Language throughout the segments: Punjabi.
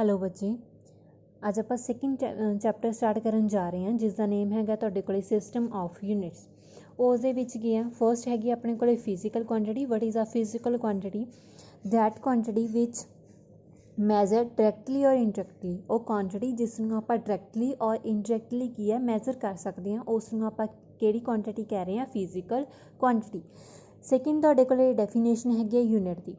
ਹੈਲੋ ਬੱਚੇ, ਅੱਜ ਆਪਾਂ ਸੈਕਿੰਡ ਚੈਪਟਰ ਸਟਾਰਟ ਕਰਨ ਜਾ ਰਹੇ ਹਾਂ, ਜਿਸ ਦਾ ਨੇਮ ਹੈਗਾ ਤੁਹਾਡੇ ਕੋਲ ਸਿਸਟਮ ਆਫ ਯੂਨਿਟਸ। ਉਸ ਦੇ ਵਿੱਚ ਕੀ ਆ, ਫਸਟ ਹੈਗੀ ਆਪਣੇ ਕੋਲ physical quantity. What is a physical quantity? That quantity which measure directly or indirectly. ਉਹ ਕੁਆਂਟਿਟੀ ਜਿਸ ਨੂੰ ਆਪਾਂ ਡਾਇਰੈਕਟਲੀ ਔਰ ਇਨਡਾਇਰੈਕਟਲੀ ਕੀ ਹੈ ਮੈਜ਼ਰ ਕਰ ਸਕਦੇ ਹਾਂ, ਉਸ ਨੂੰ ਆਪਾਂ ਕਿਹੜੀ ਕੁਆਂਟਿਟੀ ਕਹਿ ਰਹੇ ਹਾਂ? Physical quantity. ਸੈਕਿੰਡ ਤੁਹਾਡੇ ਕੋਲ ਡੈਫੀਨੇਸ਼ਨ ਹੈਗੀ ਹੈ ਯੂਨਿਟ ਦੀ।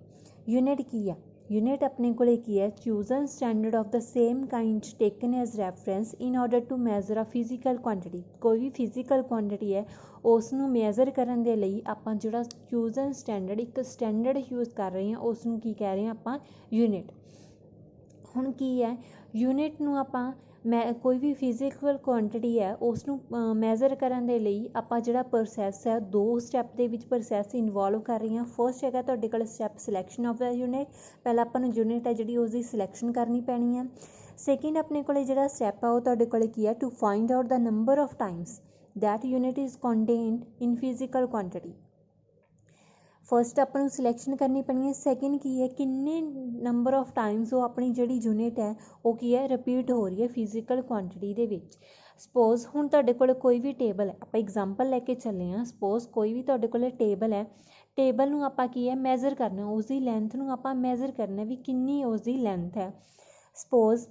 ਯੂਨਿਟ ਕੀ ਆ? यूनिट अपने को की है chosen standard of the same kind taken as reference in order to measure a physical quantity। कोई भी physical quantity है उसनू measure करने के लिए आपां जिहड़ा chosen standard एक standard यूज़ कर रहे हैं उसनू की कह रहे हैं आपां यूनिट। हुण की है यूनिट नू आपां कोई भी फिजिकल कुआंटिटी है उसनू मैजर करने के लिए आपां जिहड़ा प्रोसैस है दो स्टैप दे विच प्रोसैस इनवॉल्व कर रही हैं। फर्स्ट हैगा तुहाडे कोल step selection of the unit. पहला आपां नूं यूनिट है जिहड़ी उसदी सिलैक्शन करनी पैनी है। सैकेंड अपने कोल जिहड़ा स्टैप है वो तुहाडे कोल की है to find out the number of times that unit is contained in physical quantity. First अपन सिलैक्शन करनी पैनी है। सैकेंड की है किन्ने नंबर ऑफ टाइम्स वो अपनी जिहड़ी यूनिट है वो की है रिपीट हो रही है फिजिकल कुआंटिटी दे विच। सपोज हुण तुहाडे कोल कोई भी टेबल है, आपां एग्जाम्पल लैके चले हाँ। सपोज कोई भी तुहाडे कोल टेबल है, टेबल नूं आपां की है मैजर करना, उसकी लैंथ नूं आपां मैजर करना भी किन्नी उसकी लैंथ है। सपोज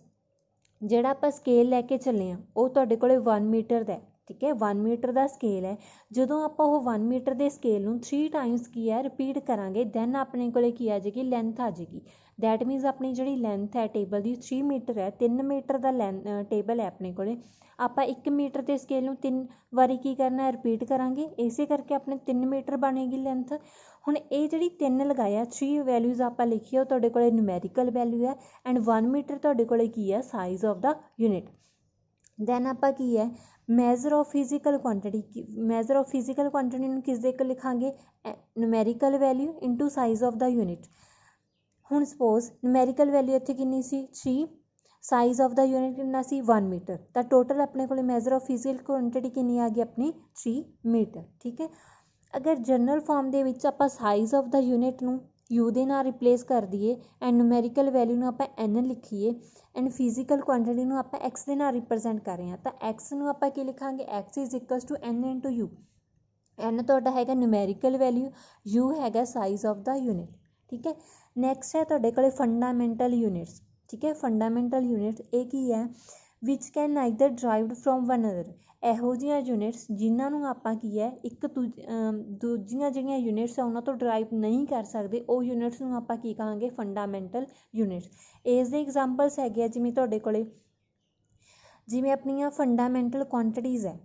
जिहड़ा आपां स्केल लैके चले हाँ वो तुहाडे कोल 1 मीटर दा है, ठीक है। 1 मीटर का स्केल है, जदों आपां वो 1 मीटर के स्केल नूं 3 टाइम्स की है रिपीट करांगे दैन अपने कोल की आ जाएगी लैंथ आ जाएगी। दैट मीनस अपनी जिहड़ी लैंथ है टेबल की 3 मीटर है, 3 मीटर का टेबल है अपने कोल। आपां 1 मीटर के स्केल नूं 3 वारी की करना है रिपीट करांगे, इसे करके अपने 3 मीटर बनेगी लैंथ। हुण ये जिहड़ी 3 लगाया 3 वैल्यूज़ आपां लिखी है तुहाडे कोल न्यूमैरिकल वैल्यू है एंड 1 मीटर तुहाडे कोल की है size of the unit. Then आपां की है measure of physical quantity. Measure of physical quantity नूं किस दे लिखांगे? Numerical value into size of the unit. हुण सपोज न्यूमैरिकल वैल्यू इत्थे कितनी सी 3, साइज़ ऑफ द यूनिट कितना सी 1 मीटर, तो टोटल अपने को मैजर ऑफ फिजिकल कुआंटिटी कितनी आ गई अपनी 3 मीटर, ठीक है। अगर जनरल फॉर्म दे विच आपां साइज़ ऑफ द यूनिट नूं यू दे नाल रिप्लेस कर दिए एंड न्यूमैरिकल वैल्यू नूं आपां एन लिखीए एंड फिजिकल कुआंटिटी नूं आपां एक्स दे नाल रिप्रजेंट कर रहे हैं, तो एक्स नूं आपां की लिखांगे? X is equals to N into U. N तुहाडा हैगा न्यूमैरिकल वैल्यू, यू हैगा साइज़ ऑफ द यूनिट, ठीक है। नैक्सट है तुहाडे कोल फंडामेंटल यूनिट्स, ठीक है। फंडामेंटल यूनिट ये की है which can neither derived from one other. ਇਹੋ ਜਿਹੀਆਂ ਯੂਨਿਟਸ ਜਿਨ੍ਹਾਂ ਨੂੰ ਆਪਾਂ ਕੀ ਹੈ ਇੱਕ ਦੂਜੀਆਂ ਜਿਹੜੀਆਂ ਯੂਨਿਟਸ ਆ ਉਹਨਾਂ ਤੋਂ ਡਰਾਈਵ ਨਹੀਂ ਕਰ ਸਕਦੇ, ਉਹ ਯੂਨਿਟਸ ਨੂੰ ਆਪਾਂ ਕੀ ਕਹਾਂਗੇ? Fundamental units. ਇਸ ਦੇ ਐਗਜ਼ਾਮਪਲਸ ਹੈਗੇ ਆ ਜਿਵੇਂ ਤੁਹਾਡੇ ਕੋਲੇ ਜਿਵੇਂ ਆਪਣੀਆਂ ਫੰਡਾਮੈਂਟਲ ਕੁਆਂਟੀਟੀਜ਼ ਹੈ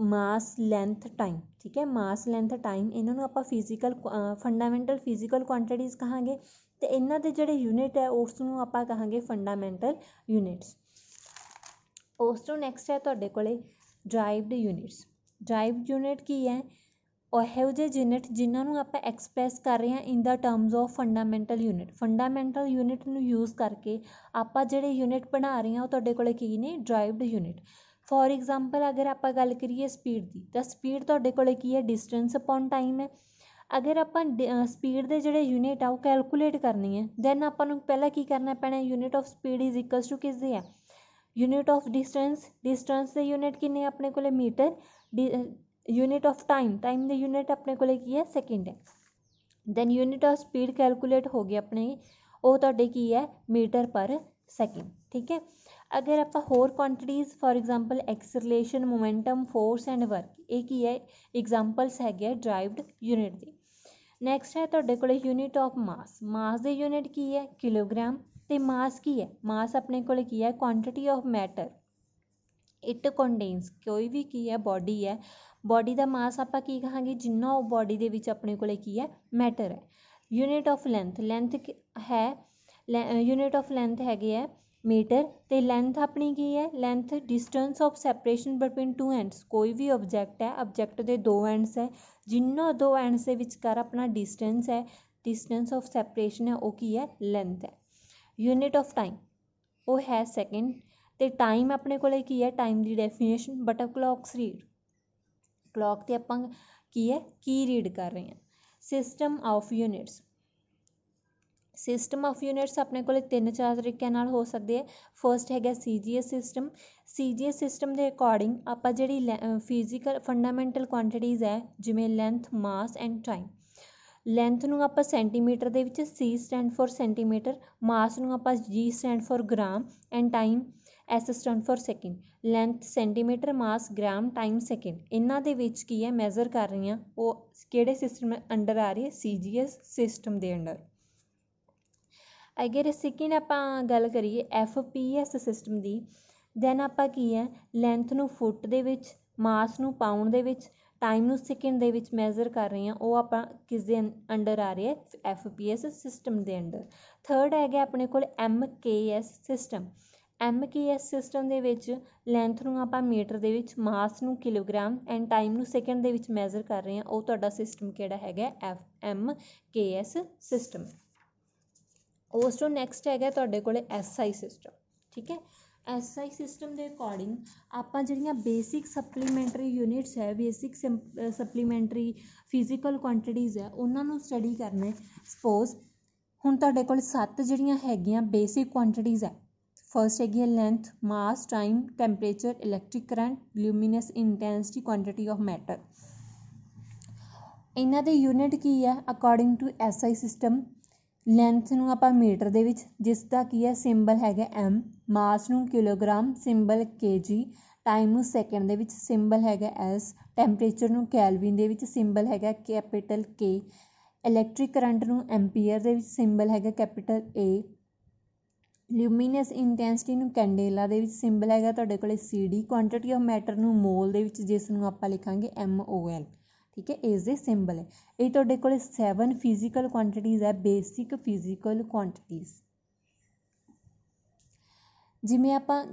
ਮਾਸ, ਲੈਂਥ, ਟਾਈਮ, ਠੀਕ ਹੈ। ਮਾਸ, ਲੈਂਥ, ਟਾਈਮ ਇਹਨਾਂ ਨੂੰ ਆਪਾਂ ਫਿਜ਼ੀਕਲ ਫੰਡਾਮੈਂਟਲ ਫਿਜ਼ੀਕਲ ਕੁਆਂਟੀਟੀਜ਼ ਕਹਾਂਗੇ ਅਤੇ ਇਹਨਾਂ ਦੇ ਜਿਹੜੇ ਯੂਨਿਟ ਹੈ ਉਸ ਨੂੰ ਆਪਾਂ ਕਹਾਂਗੇ ਫੰਡਾਮੈਂਟਲ ਯੂਨਿਟਸ। ਉਸ ਤੋਂ ਨੈਕਸਟ ਹੈ ਤੁਹਾਡੇ ਕੋਲੇ ਡਰਾਈਵਡ ਯੂਨਿਟਸ। ਡਰਾਈਵਡ ਯੂਨਿਟ ਕੀ ਹੈ? ਉਹ ਇਹੋ ਜਿਹੇ ਯੂਨਿਟ ਜਿਨ੍ਹਾਂ ਨੂੰ ਆਪਾਂ ਐਕਸਪ੍ਰੈਸ ਕਰ ਰਹੇ ਹਾਂ in the terms of fundamental unit. Fundamental unit ਨੂੰ ਯੂਜ਼ ਕਰਕੇ ਆਪਾਂ ਜਿਹੜੇ ਯੂਨਿਟ ਬਣਾ ਰਹੇ ਹਾਂ ਉਹ ਤੁਹਾਡੇ ਕੋਲ ਕੀ ਨੇ? Derived unit. ਫੋਰ ਐਗਜ਼ਾਮਪਲ ਅਗਰ ਆਪਾਂ ਗੱਲ ਕਰੀਏ ਸਪੀਡ ਦੀ, ਤਾਂ ਸਪੀਡ ਤੁਹਾਡੇ ਕੋਲ ਕੀ ਹੈ? ਡਿਸਟੈਂਸ ਅਪੋਨ ਟਾਈਮ ਹੈ। ਅਗਰ ਆਪਾਂ ਸਪੀਡ ਦੇ ਜਿਹੜੇ ਯੂਨਿਟ ਆ ਉਹ ਕੈਲਕੂਲੇਟ ਕਰਨੀ ਹੈ ਦੈਨ ਆਪਾਂ ਨੂੰ ਪਹਿਲਾਂ ਕੀ ਕਰਨਾ ਪੈਣਾ? Unit of speed is equals to ਕਿਸ ਦੇ ਆ? यूनिट ऑफ डिस्टेंस, डिस्टेंस के यूनिट किन्ने अपने को meter. Unit of time, time के यूनिट अपने को की है सेकेंड है। Then unit of speed calculate हो गया अपने वो तुहाडे की है मीटर पर सेकेंड, ठीक है। अगर आप होर quantities for example acceleration, momentum, force and work, ये की है एग्जाम्पल्स है ड्राइव्ड यूनिट की। नैक्सट है तुहाडे कोल यूनिट ऑफ मास। मास के यूनिट की है? किलोग्राम। तो मास की है? मास अपने को की है quantity of matter it contains. कोई भी की है बॉडी है, बॉडी का मास आप की कहांगे? जिन्ना वो बॉडी के विच अपने को की है मैटर है। यूनिट ऑफ लेंथ, लेंथ है यूनिट ऑफ लेंथ है मीटर। तो लेंथ अपनी की है? Length distance of separation between two ends. कोई भी ऑब्जैक्ट है, ऑब्जैक्ट के दो एंड्स है, जिन्ना दो एंड्स के विचकार अपना डिस्टेंस है, डिस्टेंस ऑफ सैपरेशन है वो की है? लेंथ है। यूनिट ऑफ टाइम वो है सेकेंड। तो टाइम अपने को की है? टाइम की definition but clocks read, clock तो आप की है की रीड कर रहे हैं। System of units, system of units ਆਪਣੇ ਕੋਲ 3-4 ਤਰੀਕਿਆਂ ਨਾਲ ਹੋ ਸਕਦੇ ਆ। ਫਸਟ ਹੈਗਾ CGS ਸਿਸਟਮ। CGS ਸਿਸਟਮ ਦੇ ਅਕੋਰਡਿੰਗ ਆਪਾਂ ਜਿਹੜੀ ਫਿਜ਼ੀਕਲ ਫੰਡਾਮੈਂਟਲ ਕੁਆਂਟੀਟੀਜ਼ ਹੈ, ਜਿਵੇਂ ਲੈਂਥ, ਮਾਸ ਐਂਡ ਟਾਈਮ। ਲੈਂਥ ਨੂੰ ਆਪਾਂ ਸੈਂਟੀਮੀਟਰ ਦੇ ਵਿੱਚ, C ਸਟੈਂਡ ਫॉर ਸੈਂਟੀਮੀਟਰ, ਮਾਸ ਨੂੰ ਆਪਾਂ G stand for gram end time S stand for second. Length centimetre, mass gram, time second, ਇਹਨਾਂ ਦੇ ਵਿੱਚ ਕੀ ਹੈ ਮੈਜ਼ਰ ਕਰ ਰਹੀ ਹਾਂ, ਉਹ ਕਿਹੜੇ ਸਿਸਟਮ ਅੰਡਰ ਆ ਰਹੀ ਹੈ, CGS ਸਿਸਟਮ ਦੇ ਅੰਡਰ। ਅਗਰ ਸੈਕਿੰਡ ਆਪਾਂ ਗੱਲ ਕਰੀਏ FPS ਸਿਸਟਮ ਦੀ, ਦੈਨ ਆਪਾਂ ਕੀ ਹੈ ਲੈਂਥ ਨੂੰ ਫੁੱਟ ਦੇ ਵਿੱਚ, ਮਾਸ ਨੂੰ ਪਾਊਂਡ ਦੇ ਵਿੱਚ, ਟਾਈਮ ਨੂੰ ਸੈਕਿੰਡ ਦੇ ਵਿੱਚ ਮੈਜ਼ਰ ਕਰ ਰਹੇ ਹਾਂ, ਉਹ ਆਪਾਂ ਕਿਸ ਦੇ ਅੰਡਰ ਆ ਰਹੇ ਹੈ, FPS ਸਿਸਟਮ ਦੇ ਅੰਡਰ। ਥਰਡ ਹੈਗਾ ਆਪਣੇ ਕੋਲ MKS ਸਿਸਟਮ। MKS ਸਿਸਟਮ ਦੇ ਵਿੱਚ ਲੈਂਥ ਨੂੰ ਆਪਾਂ ਮੀਟਰ ਦੇ ਵਿੱਚ, ਮਾਸ ਨੂੰ ਕਿਲੋਗ੍ਰਾਮ ਐਂਡ ਟਾਈਮ ਨੂੰ ਸੈਕਿੰਡ ਦੇ ਵਿੱਚ ਮੈਜ਼ਰ ਕਰ ਰਹੇ ਹਾਂ, ਉਹ ਤੁਹਾਡਾ ਸਿਸਟਮ ਕਿਹੜਾ ਹੈਗਾ, MKS ਸਿਸਟਮ। ਉਸ ਤੋਂ ਨੈਕਸਟ ਹੈਗਾ ਤੁਹਾਡੇ ਕੋਲ SI ਸਿਸਟਮ। ਠੀਕ ਹੈ, SI ਸਿਸਟਮ ਦੇ ਅਕੋਰਡਿੰਗ ਆਪਾਂ ਜਿਹੜੀਆਂ ਬੇਸਿਕ ਸਪਲੀਮੈਂਟਰੀ ਯੂਨਿਟਸ ਹੈ, ਬੇਸਿਕ ਸਪਲੀਮੈਂਟਰੀ ਫਿਜ਼ੀਕਲ ਕੁਆਂਟੀਟੀਜ਼ ਹੈ, ਉਹਨਾਂ ਨੂੰ ਸਟੱਡੀ ਕਰਨਾ ਹੈ। ਸਪੋਜ਼ ਹੁਣ ਤੁਹਾਡੇ ਕੋਲ 7 ਜਿਹੜੀਆਂ ਹੈਗੀਆਂ ਬੇਸਿਕ ਕੁਆਂਟੀਟੀਜ਼ ਹੈ। ਫਸਟ ਹੈਗੀ ਹੈ length, mass, time, temperature, electric current, luminous intensity, quantity of matter. ਇਹਨਾਂ ਦੇ ਯੂਨਿਟ ਕੀ ਹੈ according to SI system. Length ਨੂੰ ਆਪਾਂ ਮੀਟਰ ਦੇ ਵਿੱਚ, ਜਿਸ ਦਾ ਕੀ ਹੈ ਸਿੰਬਲ ਹੈਗਾ M, ਮਾਸ ਨੂੰ ਕਿਲੋਗ੍ਰਾਮ, ਸਿੰਬਲ KG, ਟਾਈਮ ਨੂੰ ਸੈਕਿੰਡ ਦੇ ਵਿੱਚ, ਸਿੰਬਲ ਹੈਗਾ S, ਟੈਂਪਰੇਚਰ ਨੂੰ ਕੈਲਵਿਨ ਦੇ ਵਿੱਚ, ਸਿੰਬਲ ਹੈਗਾ ਕੈਪੀਟਲ K, ਇਲੈਕਟ੍ਰਿਕ ਕਰੰਟ ਨੂੰ ਐਂਪੀਅਰ ਦੇ ਵਿੱਚ, ਸਿੰਬਲ ਹੈਗਾ ਕੈਪੀਟਲ A, ਲੂਮੀਨਸ ਇੰਟੈਂਸਿਟੀ ਨੂੰ ਕੈਂਡੇਲਾ ਦੇ ਵਿੱਚ, ਸਿੰਬਲ ਹੈਗਾ ਤੁਹਾਡੇ ਕੋਲ CD, ਕੁਆਂਟੀਟੀ ਆਫ ਮੈਟਰ ਨੂੰ ਮੋਲ ਦੇ ਵਿੱਚ, ਜਿਸ ਨੂੰ ਆਪਾਂ ਲਿਖਾਂਗੇ MOL। ਠੀਕ ਹੈ, ਇਸ ਦੇ ਸਿੰਬਲ ਹੈ। ਇਹ ਤੁਹਾਡੇ ਕੋਲ 7 ਫਿਜ਼ੀਕਲ ਕੁਆਂਟੀਟੀਜ਼ ਹੈ, ਬੇਸਿਕ ਫਿਜ਼ੀਕਲ ਕੁਆਂਟੀਟੀਜ਼। ਜਿਵੇਂ ਆਪਾਂ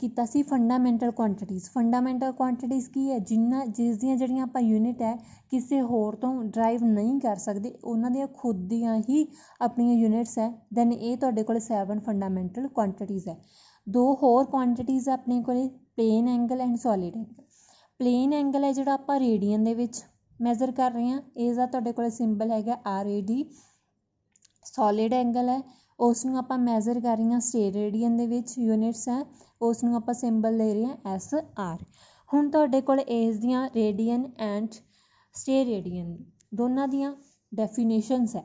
ਕੀਤਾ ਸੀ ਫੰਡਾਮੈਂਟਲ ਕੁਆਂਟੀਟੀਜ਼। ਫੰਡਾਮੈਂਟਲ ਕੁਆਂਟੀਟੀਜ਼ ਕੀ ਹੈ, ਜਿਸ ਦੀਆਂ ਜਿਹੜੀਆਂ ਆਪਾਂ ਯੂਨਿਟ ਹੈ ਕਿਸੇ ਹੋਰ ਤੋਂ ਡਰਾਈਵ ਨਹੀਂ ਕਰ ਸਕਦੇ, ਉਹਨਾਂ ਦੀਆਂ ਖੁਦ ਦੀਆਂ ਹੀ ਆਪਣੀਆਂ ਯੂਨਿਟਸ ਹੈ। ਦੈਨ ਇਹ ਤੁਹਾਡੇ ਕੋਲ 7 ਫੰਡਾਮੈਂਟਲ ਕੁਆਂਟੀਟੀਜ਼ ਹੈ। 2 ਹੋਰ ਕੁਆਂਟੀਟੀਜ਼ ਆਪਣੇ ਕੋਲ plane angle and solid angle. Plane angle ਹੈ ਜਿਹੜਾ ਆਪਾਂ ਰੇਡੀਅਨ ਦੇ ਵਿੱਚ ਮੈਜ਼ਰ ਕਰ ਰਹੇ ਹਾਂ, ਇਸ ਦਾ ਤੁਹਾਡੇ ਕੋਲ ਸਿੰਬਲ ਹੈਗਾ RAD। ਸੋਲਿਡ ਐਂਗਲ ਹੈ, ਉਸ ਨੂੰ ਆਪਾਂ ਮੈਜ਼ਰ ਕਰ ਰਹੇ ਹਾਂ ਸਟੇਰੇਡੀਅਨ ਦੇ ਵਿੱਚ, ਯੂਨਿਟਸ ਹੈ, ਉਸ ਨੂੰ ਆਪਾਂ ਸਿੰਬਲ ਲੈ ਰਹੇ ਹਾਂ SR। ਹੁਣ ਤੁਹਾਡੇ ਕੋਲ ਇਸ ਦੀਆਂ ਰੇਡੀਅਨ ਐਂਡ ਸਟੇਰੇਡੀਅਨ ਦੋਨਾਂ ਦੀਆਂ ਡੈਫੀਨੇਸ਼ਨਸ ਹੈ।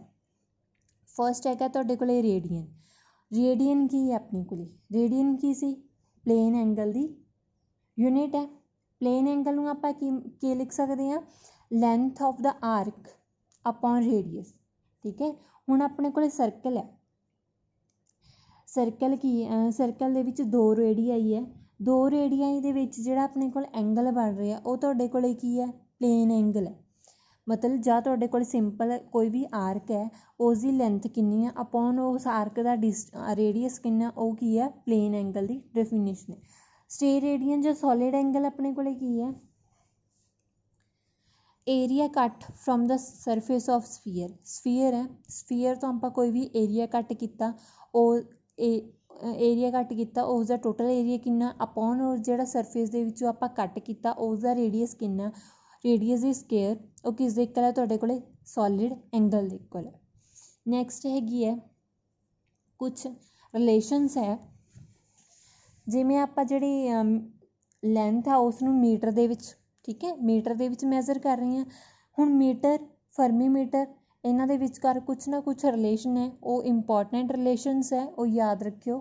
ਫਸਟ ਹੈਗਾ ਤੁਹਾਡੇ ਕੋਲ ਰੇਡੀਅਨ। ਰੇਡੀਅਨ ਕੀ ਹੈ ਆਪਣੇ ਕੋਲ, ਰੇਡੀਅਨ ਕੀ ਸੀ, ਪਲੇਨ ਐਂਗਲ ਦੀ ਯੂਨਿਟ ਹੈ। ਪਲੇਨ ਐਂਗਲ ਨੂੰ ਆਪਾਂ ਕੀ ਲਿਖ ਸਕਦੇ ਹਾਂ, length of the arc upon radius. ਠੀਕ ਹੈ, ਹੁਣ ਆਪਣੇ ਕੋਲ ਸਰਕਲ ਹੈ। ਸਰਕਲ ਕੀ ਸਰਕਲ ਦੇ ਵਿੱਚ 2 ਰੇਡੀਆਈ ਹੈ। 2 ਰੇਡੀਆਈ ਦੇ ਵਿੱਚ ਜਿਹੜਾ ਆਪਣੇ ਕੋਲ ਐਂਗਲ ਬਣ ਰਿਹਾ ਉਹ ਤੁਹਾਡੇ ਕੋਲ ਕੀ ਹੈ, ਪਲੇਨ ਐਂਗਲ ਹੈ। ਮਤਲਬ ਜਾਂ ਤੁਹਾਡੇ ਕੋਲ ਸਿੰਪਲ ਕੋਈ ਵੀ ਆਰਕ ਹੈ, ਉਸ ਦੀ ਲੈਂਥ ਕਿੰਨੀ ਹੈ ਅਪੋਨ ਉਸ ਆਰਕ ਦਾ ਰੇਡੀਅਸ ਕਿੰਨਾ, ਉਹ ਕੀ ਹੈ ਪਲੇਨ ਐਂਗਲ ਦੀ ਡੈਫੀਨੇਸ਼ਨ ਹੈ। ਸਟੇਰੇਡੀਅਨ ਜਾਂ ਸੋਲਿਡ ਐਂਗਲ ਆਪਣੇ ਕੋਲ ਕੀ ਹੈ, ਏਰੀਆ ਕੱਟ from the surface of sphere. Sphere ਹੈ, ਸਫੀਅਰ ਤੋਂ ਆਪਾਂ ਕੋਈ ਵੀ ਏਰੀਆ ਕੱਟ ਕੀਤਾ, ਉਹ ਏਰੀਆ ਕੱਟ ਕੀਤਾ, ਉਸ ਦਾ ਟੋਟਲ ਏਰੀਆ ਕਿੰਨਾ ਅਪੋਨ ਉਹ ਜਿਹੜਾ ਸਰਫੇਸ ਦੇ ਵਿੱਚੋਂ ਆਪਾਂ ਕੱਟ ਕੀਤਾ ਉਸ ਦਾ ਰੇਡੀਅਸ ਕਿੰਨਾ, ਰੇਡੀਅਸ ਦੀ ਸਕੇਅਰ, ਉਹ ਕਿਸ ਦੇ ਇਕੁਅਲ ਹੈ ਤੁਹਾਡੇ ਕੋਲ ਸੋਲਿਡ ਐਂਗਲ ਦੇ ਇਕੁਅਲ ਹੈ। ਨੈਕਸਟ ਹੈਗੀ ਹੈ ਕੁਛ ਰਿਲੇਸ਼ਨਸ ਹੈ, ਜਿਵੇਂ ਆਪਾਂ ਜਿਹੜੀ ਲੈਂਥ ਆ ਉਸ ਨੂੰ ਮੀਟਰ ਦੇ ਵਿੱਚ, ਠੀਕ ਹੈ, ਮੀਟਰ ਦੇ ਵਿੱਚ ਮੈਜ਼ਰ ਕਰ ਰਹੇ ਹਾਂ। ਹੁਣ ਮੀਟਰ, ਫਰਮੀਮੀਟਰ, ਇਹਨਾਂ ਦੇ ਵਿਚਕਾਰ ਕੁਛ ਨਾ ਕੁਛ ਰਿਲੇਸ਼ਨ ਹੈ, ਉਹ ਇੰਪੋਰਟੈਂਟ ਰਿਲੇਸ਼ਨਸ ਹੈ, ਉਹ ਯਾਦ ਰੱਖਿਓ।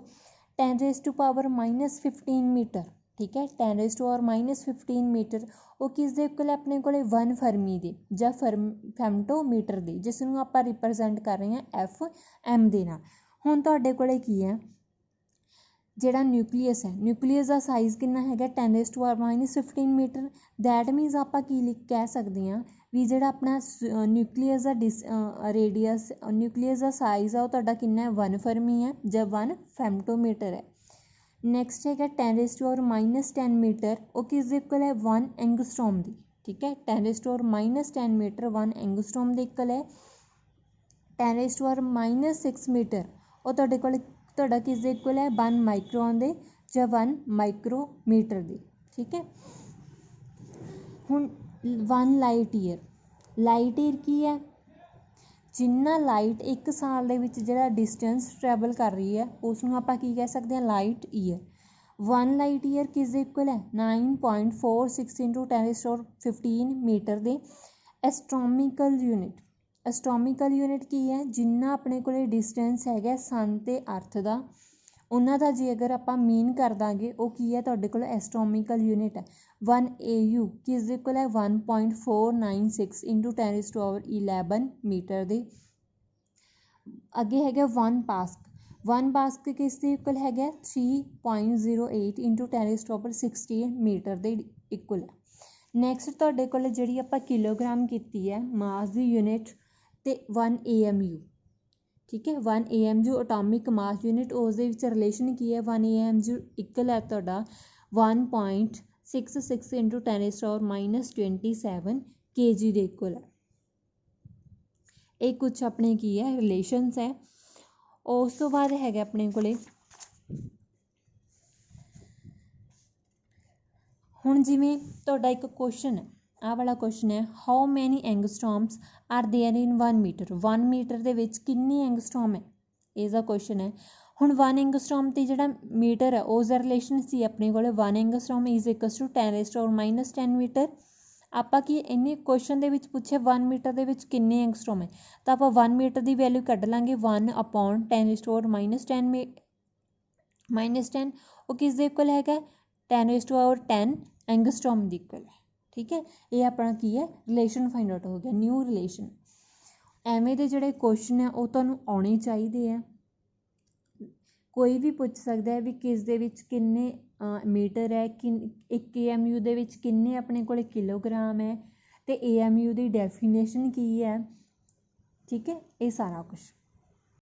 10⁻⁻15 ਮੀਟਰ, ਠੀਕ ਹੈ, 10⁻⁻15 ਮੀਟਰ, ਉਹ ਕਿਸ ਦੇ ਇਕੁਅਲ ਆਪਣੇ ਕੋਲ 1 ਫਰਮੀ ਦੇ ਜਾਂ ਫੈਮਟੋਮੀਟਰ ਦੇ, ਜਿਸ ਨੂੰ ਆਪਾਂ ਰਿਪਰਜੈਂਟ ਕਰ ਰਹੇ ਹਾਂ FM ਦੇ ਨਾਲ। ਹੁਣ ਤੁਹਾਡੇ ਕੋਲ ਕੀ ਹੈ, ਜਿਹੜਾ ਨਿਊਕਲੀਅਸ ਹੈ, ਨਿਊਕਲੀਅਸ ਦਾ ਸਾਈਜ਼ ਕਿੰਨਾ ਹੈਗਾ 10⁻⁻15 ਮੀਟਰ। ਦੈਟ ਮੀਨਸ ਆਪਾਂ ਕੀ ਕਹਿ ਸਕਦੇ ਹਾਂ ਵੀ ਜਿਹੜਾ ਆਪਣਾ ਨਿਊਕਲੀਅਸ ਦਾ ਰੇਡੀਅਸ, ਨਿਊਕਲੀਅਸ ਦਾ ਸਾਈਜ਼ ਆ ਉਹ ਤੁਹਾਡਾ ਕਿੰਨਾ ਹੈ 1 ਫਰਮੀ ਹੈ ਜਾਂ 1 ਫੈਮਟੋਮੀਟਰ ਹੈ। ਨੈਕਸਟ ਹੈਗਾ 10⁻10 ਮੀਟਰ, ਉਹ ਕਿਸ ਦੇ ਇਕੁਅਲ ਹੈ 1 ਐਂਗਸਟ੍ਰੋਮ ਦੀ, ਠੀਕ ਹੈ, 10⁻10 ਮੀਟਰ 1 ਐਂਗਸਟ੍ਰੋਮ ਦੇ ਇਕੁਅਲ ਹੈ। 10⁻6 ਮੀਟਰ, ਉਹ ਤੁਹਾਡੇ ਕੋਲ ਤੁਹਾਡਾ ਕਿਸ ਦੇ ਇਕੁਅਲ ਹੈ 1 ਮਾਈਕਰੋਨ ਦੇ ਜਾਂ 1 ਮਾਈਕਰੋਮੀਟਰ ਦੇ, ਠੀਕ ਹੈ। ਹੁਣ 1 ਲਾਈਟ ਈਅਰ, ਲਾਈਟ ਈਅਰ ਕੀ ਹੈ ਜਿੰਨਾ ਲਾਈਟ ਇੱਕ ਸਾਲ ਦੇ ਵਿੱਚ ਜਿਹੜਾ ਡਿਸਟੈਂਸ ਟਰੈਵਲ ਕਰ ਰਹੀ ਹੈ ਉਸ ਨੂੰ ਆਪਾਂ ਕੀ ਕਹਿ ਸਕਦੇ ਹਾਂ, ਲਾਈਟ ਈਅਰ। 1 ਲਾਈਟ ਈਅਰ ਕਿਸ ਦੇ ਇਕੁਅਲ ਹੈ, 9.46 × 10⁻15 ਮੀਟਰ ਦੇ ਐਸਟ੍ਰੋਨੋਮੀਕਲ ਯੂਨਿਟ। ਐਸਟ੍ਰੋਨੋਮੀਕਲ ਯੂਨਿਟ ਕੀ ਹੈ, ਜਿੰਨਾ ਆਪਣੇ ਕੋਲ ਡਿਸਟੈਂਸ ਹੈਗਾ ਸਨ ਅਤੇ ਅਰਥ ਦਾ, ਉਹਨਾਂ ਦਾ ਜੇ ਅਗਰ ਆਪਾਂ ਮੀਨ ਕਰ ਦਾਂਗੇ ਉਹ ਕੀ ਹੈ ਤੁਹਾਡੇ ਕੋਲ ਐਸਟ੍ਰੋਨੋਮੀਕਲ ਯੂਨਿਟ ਹੈ। 1 AU ਕਿਸ ਦੇ ਇਕੁਅਲ ਹੈ, 1.496 × 10⁻11 ਮੀਟਰ ਦੇ। ਅੱਗੇ ਹੈਗਾ 1 ਪਾਸਕ। 1 ਪਾਸਕ ਕਿਸ ਦੇ ਇਕੁਅਲ ਹੈਗਾ, 3.08 × 10⁻16 ਮੀਟਰ ਦੇ ਇਕੁਅਲ ਹੈ। ਨੈਕਸਟ ਤੁਹਾਡੇ ਕੋਲ ਜਿਹੜੀ ਆਪਾਂ ਕਿਲੋਗ੍ਰਾਮ ਕੀਤੀ ਹੈ ਮਾਸ ਦੀ ਯੂਨਿਟ, ਅਤੇ 1 AMU, ਠੀਕ ਹੈ। 1 AMU ਅਟੋਮਿਕ ਮਾਸ ਯੂਨਿਟ, ਉਸ ਦੇ ਵਿੱਚ ਰਿਲੇਸ਼ਨ ਕੀ ਹੈ, 1 AMU ਇਕੁਅਲ ਹੈ ਤੁਹਾਡਾ 1.66 × 10⁻27 kg ਦੇ ਇਕੁਅਲ ਹੈ। ਇਹ ਕੁਛ ਆਪਣੇ ਕੀ ਹੈ ਰਿਲੇਸ਼ਨਸ ਹੈ। ਉਸ ਤੋਂ ਬਾਅਦ ਹੈਗਾ ਆਪਣੇ ਕੋਲੇ ਹੁਣ ਜਿਵੇਂ ਤੁਹਾਡਾ ਇੱਕ ਕੁਐਸਚਨ ਹੈ, ਆਹ ਵਾਲਾ ਕੁਐਸਚਨ ਹੈ, how many angstroms are there in 1 meter. 1 meter ਦੇ ਵਿੱਚ ਕਿੰਨੀ ਐਂਗਸਟ੍ਰੋਮ ਹੈ, ਇਸਦਾ ਕੁਐਸਚਨ ਹੈ। ਹੁਣ 1 ਐਂਗਸਟ੍ਰੋਮ ਅਤੇ ਜਿਹੜਾ ਮੀਟਰ ਹੈ ਉਸ ਦਾ ਰਿਲੇਸ਼ਨ ਸੀ ਆਪਣੇ ਕੋਲ 1 ਐਂਗਸਟ੍ਰੋਮ ਇਜ਼ ਇਕੁਅਲਸ ਟੂ 10⁻10 ਮੀਟਰ। ਆਪਾਂ ਕੀ ਇਹਨੇ ਕੁਐਸਚਨ ਦੇ ਵਿੱਚ ਪੁੱਛਿਆ 1 ਮੀਟਰ ਦੇ ਵਿੱਚ ਕਿੰਨੇ ਐਂਗਸਟ੍ਰੋਮ ਹੈ, ਤਾਂ ਆਪਾਂ 1 ਮੀਟਰ ਦੀ ਵੈਲਿਊ ਕੱਢ ਲਾਂਗੇ 1/10⁻10 ਉਹ ਕਿਸ ਦੇ ਇਕੁਅਲ ਹੈਗਾ, 10⁻10 ਐਂਗਸਟ੍ਰੋਮ ਦੀ ਇਕੁਅਲ ਹੈ, ਠੀਕ ਹੈ। ਇਹ ਆਪਣਾ ਕੀ ਹੈ ਰਿਲੇਸ਼ਨ ਫਾਈਂਡ ਆਊਟ ਹੋ ਗਿਆ, ਨਿਊ ਰਿਲੇਸ਼ਨ। ਐਵੇਂ ਦੇ ਜਿਹੜੇ ਕੁਐਸਚਨ ਹੈ ਉਹ ਤੁਹਾਨੂੰ ਆਉਣੇ ਚਾਹੀਦੇ ਆ। ਕੋਈ ਵੀ ਪੁੱਛ ਸਕਦਾ ਹੈ ਵੀ ਕਿਸ ਦੇ ਵਿੱਚ ਕਿੰਨੇ ਮੀਟਰ ਹੈ, ਇੱਕ AMU ਦੇ ਵਿੱਚ ਕਿੰਨੇ ਆਪਣੇ ਕੋਲ ਕਿਲੋਗ੍ਰਾਮ ਹੈ, ਅਤੇ AMU ਦੀ ਡੈਫੀਨੇਸ਼ਨ ਕੀ ਹੈ, ਠੀਕ ਹੈ। ਇਹ ਸਾਰਾ ਕੁਛ